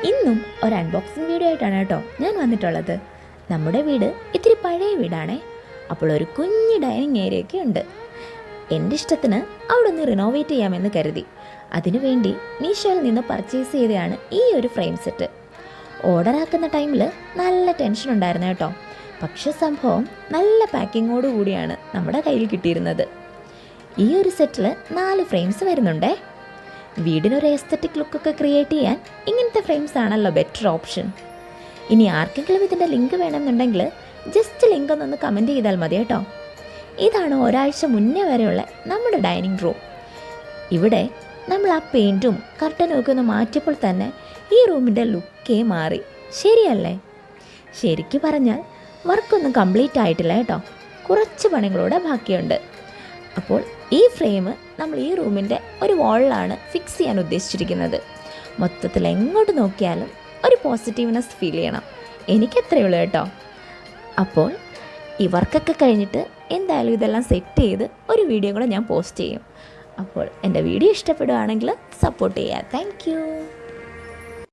ഇന്നും ഒരു unboxing video ആയിട്ടാണ് കേട്ടോ ഞാൻ വന്നിട്ടുള്ളത്. നമ്മുടെ വീട് ഇത്തിരി പഴയ വീടാണേ. അപ്പോൾ ഒരു കുഞ്ഞ് ഡൈനിങ് ഏരിയയൊക്കെ ഉണ്ട്. എൻ്റെ ഇഷ്ടത്തിന് അവിടെ ഒന്ന് റിനോവേറ്റ് ചെയ്യാമെന്ന് കരുതി. അതിനുവേണ്ടി മീഷോയിൽ നിന്ന് പർച്ചേസ് ചെയ്തതാണ് ഈ ഒരു ഫ്രെയിം സെറ്റ്. ഓർഡർ ആക്കുന്ന ടൈമിൽ നല്ല ടെൻഷൻ ഉണ്ടായിരുന്നു കേട്ടോ. പക്ഷെ സംഭവം നല്ല പാക്കിങ്ങോട് കൂടിയാണ് നമ്മുടെ കയ്യിൽ കിട്ടിയിരുന്നത്. ഈ ഒരു സെറ്റിൽ 4 ഫ്രെയിംസ് വരുന്നുണ്ടേ. വീടിനൊരു എസ്തറ്റിക് ലുക്കൊക്കെ ക്രിയേറ്റ് ചെയ്യാൻ ഇങ്ങനത്തെ ഫ്രെയിംസ് ആണല്ലോ ബെറ്റർ ഓപ്ഷൻ. ഇനി ആർക്കെങ്കിലും ഇതിൻ്റെ ലിങ്ക് വേണമെന്നുണ്ടെങ്കിൽ ജസ്റ്റ് ലിങ്ക് ഒന്നൊന്ന് കമൻറ്റ് ചെയ്താൽ മതി കേട്ടോ. ഇതാണ് ഒരാഴ്ച മുന്നേ വരെയുള്ള നമ്മുടെ ഡൈനിങ് റൂം. ഇവിടെ നമ്മൾ ആ പെയിൻറ്റും കർട്ടനും ഒക്കെ ഒന്ന് മാറ്റിയപ്പോൾ തന്നെ ഈ റൂമിൻ്റെ ലുക്കേ മാറി. ശരിയല്ലേ? ശരിക്കും പറഞ്ഞാൽ വർക്കൊന്നും കംപ്ലീറ്റ് ആയിട്ടില്ല കേട്ടോ. കുറച്ച് പണികളൂടെ ബാക്കിയുണ്ട്. അപ്പോൾ ഈ ഫ്രെയിം നമ്മൾ ഈ റൂമിൻ്റെ ഒരു വാളിലാണ് ഫിക്സ് ചെയ്യാൻ ഉദ്ദേശിച്ചിരിക്കുന്നത്. മൊത്തത്തിൽ എങ്ങോട്ട് നോക്കിയാലും ഒരു പോസിറ്റീവ്നെസ് ഫീൽ ചെയ്യണം. എനിക്കത്രയേ ഉള്ളൂ കേട്ടോ. അപ്പോൾ ഈ വർക്കൊക്കെ കഴിഞ്ഞിട്ട് എന്തായാലും ഇതെല്ലാം സെറ്റ് ചെയ്ത് ഒരു വീഡിയോ കൂടെ ഞാൻ പോസ്റ്റ് ചെയ്യും. അപ്പോൾ എൻ്റെ വീഡിയോ ഇഷ്ടപ്പെടുകയാണെങ്കിൽ സപ്പോർട്ട് ചെയ്യുക. താങ്ക്